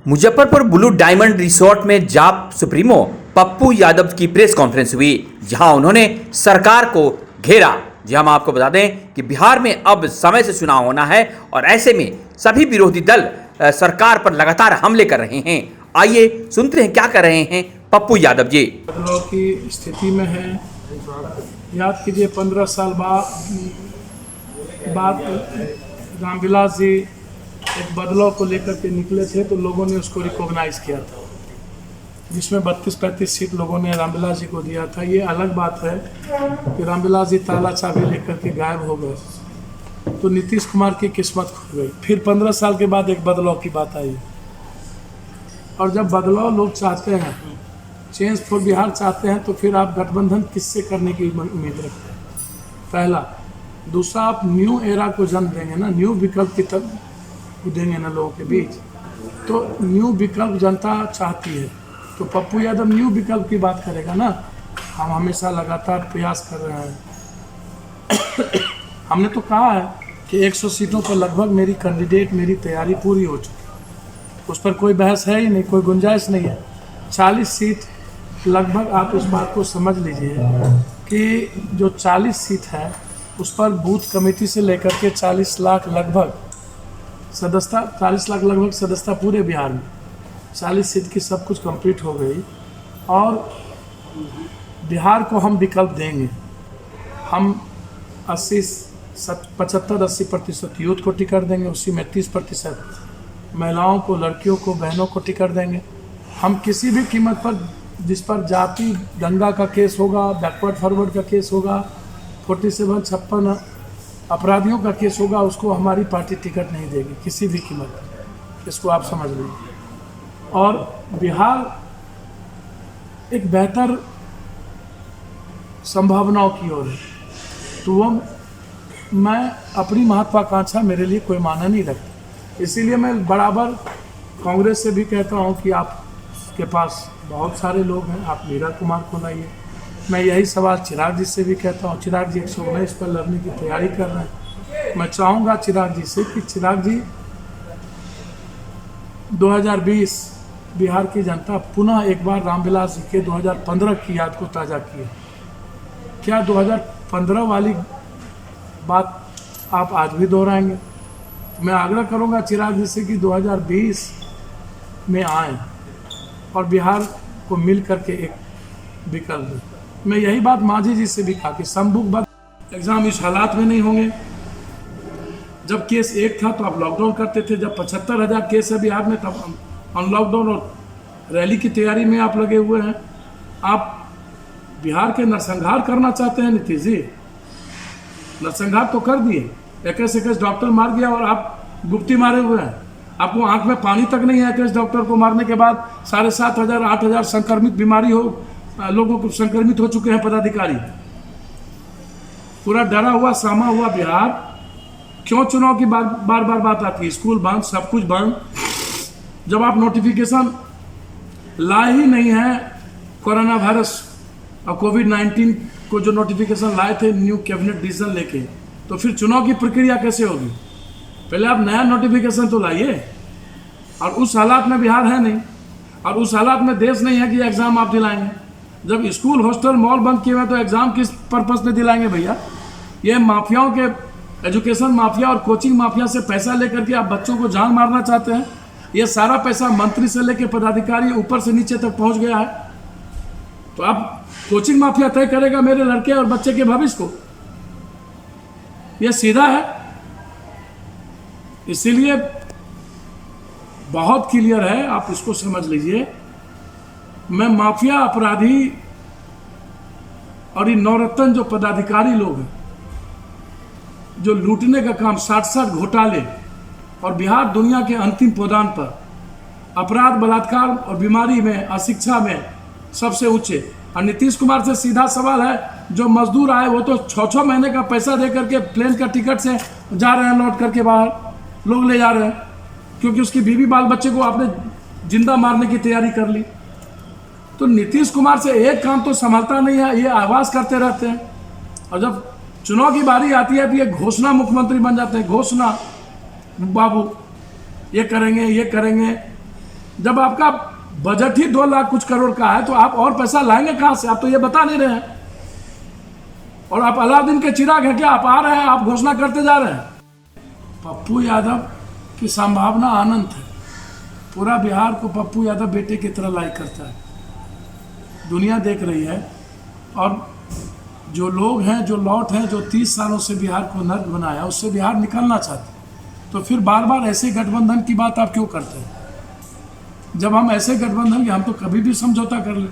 Muzaffarpur blue diamond resort में जाप supremo Pappu Yadav की प्रेस कॉन्फ्रेंस हुई, जहां उन्होंने सरकार को घेरा। जी हम आपको बता दें कि बिहार में अब समय से चुनाव होना है और ऐसे में सभी विरोधी दल सरकार पर लगातार हमले कर रहे हैं। आइए सुनते हैं क्या कर रहे हैं पप्पू यादव जी। बदलाव की स्थिति में है। याद कीजिए 15 साल बाद रामविलास जी एक बदलाव को लेकर के निकले थे, तो लोगों ने उसको रिकॉग्नाइज किया था, जिसमें 32-35 सीट लोगों ने रामविलास जी को दिया था। ये अलग बात है कि रामविलास जी ताला चाबी लेकर के गायब हो गए, तो नीतीश कुमार की किस्मत खुल गई। फिर 15 साल के बाद एक बदलाव की बात आई, और जब बदलाव लोग चाहते हैं, चेंज फॉर बिहार चाहते हैं, तो फिर आप गठबंधन किससे करने की उम्मीद रखते हैं? पहला। दूसरा, आप न्यू एरा को जन्म देंगे ना, न्यू विकल्प की तरफ देंगे ना लोगों के बीच, तो न्यू विकल्प जनता चाहती है, तो पप्पू यादव न्यू विकल्प की बात करेगा ना। हम हमेशा लगातार प्रयास कर रहे हैं। हमने तो कहा है कि 100 सीटों पर लगभग मेरी कैंडिडेट, मेरी तैयारी पूरी हो चुकी है, उस पर कोई बहस है ही नहीं, कोई गुंजाइश नहीं है। 40 सीट लगभग, आप इस बात को समझ लीजिए कि जो 40 सीट है उस पर बूथ कमेटी से लेकर के 40 लाख लगभग सदस्यता, 40 लाख लगभग सदस्यता पूरे बिहार में, 40 सीट की सब कुछ कंप्लीट हो गई। और बिहार को हम विकल्प देंगे। हम 75-80% यूथ को टिकट देंगे, उसी में 30% महिलाओं को, लड़कियों को, बहनों को टिकट देंगे। हम किसी भी कीमत पर, जिस पर जाति दंगा का केस होगा, बैकवर्ड फॉरवर्ड का केस होगा, 47-56 अपराधियों का केस होगा, उसको हमारी पार्टी टिकट नहीं देगी किसी भी कीमत पर। इसको आप समझ लीजिए। और बिहार एक बेहतर संभावनाओं की ओर है, तो वो मैं अपनी महत्वाकांक्षा मेरे लिए कोई मायने नहीं रखती। इसीलिए मैं बराबर कांग्रेस से भी कहता हूं कि आपके पास बहुत सारे लोग हैं, आप मीरा कुमार को लाइए। मैं यही सवाल चिराग जी से भी कहता हूँ। चिराग जी 119 पर लड़ने की तैयारी कर रहे हैं। मैं चाहूँगा चिराग जी से कि चिराग जी 2020 बिहार की जनता पुनः एक बार रामविलास जी के 2015 की याद को ताज़ा किए। क्या 2015 वाली बात आप आज भी दोहराएंगे? मैं आग्रह करूँगा चिराग जी से कि 2020 में आए और बिहार को मिल करके एक विकल्प दें। मैं यही बात मांझी जी से भी कहा कि समबुकबद्ध एग्जाम इस हालात में नहीं होंगे। जब केस 1 था तो आप लॉकडाउन करते थे, जब 75,000 केस है बिहार में, तब हम लॉकडाउन और रैली की तैयारी में आप लगे हुए हैं। आप बिहार के नरसंहार करना चाहते हैं नीतीश जी। नरसंहार तो कर दिए, 21 डॉक्टर मार दिया, और आप गुप्ती मारे हुए हैं। आपको आंख में पानी तक नहीं है। 21 डॉक्टर को मारने के बाद 7,500 8,000 संक्रमित बीमारी हो, लोगों को संक्रमित हो चुके हैं पदाधिकारी। पूरा डरा हुआ, सहमा हुआ बिहार। क्यों चुनाव की बार बार बात आती है? स्कूल बंद, सब कुछ बंद। जब आप नोटिफिकेशन लाए ही नहीं है कोरोना वायरस और कोविड-19 को, जो नोटिफिकेशन लाए थे न्यू कैबिनेट डिसीजन लेके, तो फिर चुनाव की प्रक्रिया कैसे होगी? पहले आप नया नोटिफिकेशन तो लाइए। और उस हालात में बिहार है नहीं, और उस हालात में देश नहीं है कि एग्जाम आप दिलाएंगे। जब स्कूल, हॉस्टल, मॉल बंद किए हुए, तो एग्जाम किस पर्पस में दिलाएंगे भैया? ये माफियाओं के, एजुकेशन माफिया और कोचिंग माफिया से पैसा लेकर के आप बच्चों को जान मारना चाहते हैं। ये सारा पैसा मंत्री से लेकर पदाधिकारी ऊपर से नीचे तक पहुंच गया है। तो अब कोचिंग माफिया तय करेगा मेरे लड़के और बच्चे के भविष्य को। यह सीधा है। इसीलिए बहुत क्लियर है, आप इसको समझ लीजिए। मैं माफिया, अपराधी और ये नवरत्न जो पदाधिकारी लोग हैं, जो लूटने का काम, 60 घोटाले, और बिहार दुनिया के अंतिम पायदान पर, अपराध, बलात्कार और बीमारी में, अशिक्षा में सबसे ऊंचे। और नीतीश कुमार से सीधा सवाल है, जो मजदूर आए वो तो 6-6 महीने का पैसा दे करके प्लेन का टिकट से जा रहे हैं, लौट करके बाहर लोग ले जा रहे हैं, क्योंकि उसकी बीवी बाल बच्चे को आपने जिंदा मारने की तैयारी कर ली। तो नीतीश कुमार से एक काम तो संभालता नहीं है, ये आवाज़ करते रहते हैं। और जब चुनाव की बारी आती है तो ये घोषणा मुख्यमंत्री बन जाते हैं। घोषणा बाबू, ये करेंगे, ये करेंगे। जब आपका बजट ही 2 लाख कुछ करोड़ का है तो आप और पैसा लाएंगे कहाँ से? आप तो ये बता नहीं रहे हैं। और आप अलाउद्दीन के चिराग हैं क्या? आप आ रहे हैं, आप घोषणा करते जा रहे हैं। पप्पू यादव की संभावना अनंत है। पूरा बिहार को पप्पू यादव बेटे की तरह लाइक करता है, दुनिया देख रही है। और जो लोग हैं, जो लौट हैं, जो 30 सालों से बिहार को नर्क बनाया, उससे बिहार निकलना चाहते हैं। तो फिर बार बार ऐसे गठबंधन की बात आप क्यों करते हैं? जब हम ऐसे गठबंधन के हम तो कभी भी समझौता कर ले,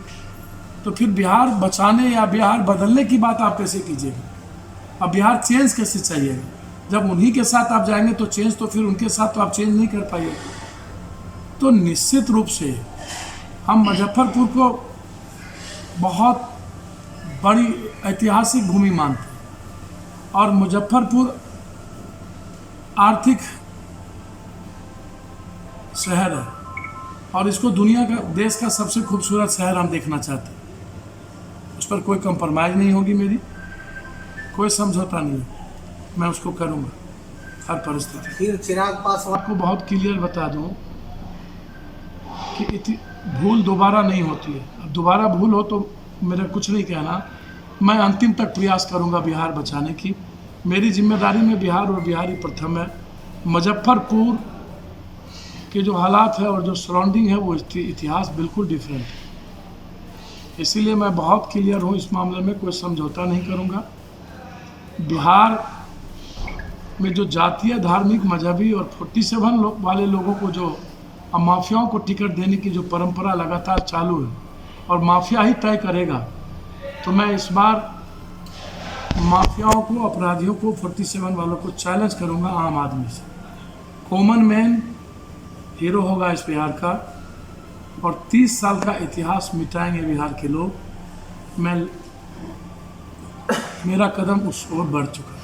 तो फिर बिहार बचाने या बिहार बदलने की बात आप कैसे कीजिएगा? अब बिहार चेंज कैसे चाहिएगा? जब उन्हीं के साथ आप जाएंगे तो चेंज, तो फिर उनके साथ तो आप चेंज नहीं कर पाइएगा। तो निश्चित रूप से हम मुजफ्फरपुर को बहुत बड़ी ऐतिहासिक भूमि मानते हैं। और मुजफ्फरपुर आर्थिक शहर है और इसको दुनिया का, देश का सबसे खूबसूरत शहर हम देखना चाहते हैं। उस पर कोई कंप्रोमाइज़ नहीं होगी, मेरी कोई समझौता नहीं है, मैं उसको करूँगा हर परिस्थिति। फिर चिराग पासवान आपको बहुत क्लियर बता दूं कि भूल दोबारा नहीं होती है। अब दोबारा भूल हो तो मेरा कुछ नहीं कहना, मैं अंतिम तक प्रयास करूंगा बिहार बचाने की। मेरी जिम्मेदारी में बिहार और बिहारी प्रथम है। मुजफ्फरपुर के जो हालात है और जो सराउंडिंग है वो इतिहास बिल्कुल डिफरेंट है। इसीलिए मैं बहुत क्लियर हूँ इस मामले में, कोई समझौता नहीं करूँगा। बिहार में जो जातीय, धार्मिक, मजहबी और 47 वाले लोगों को जो माफियाओं को टिकट देने की जो परंपरा लगातार चालू है और माफिया ही तय करेगा, तो मैं इस बार माफियाओं को, अपराधियों को, 47 वालों को चैलेंज करूंगा आम आदमी से। कॉमन मैन हीरो होगा इस बिहार का और 30 साल का इतिहास मिटाएंगे बिहार के लोग। मेरा कदम उस ओर बढ़ चुका है।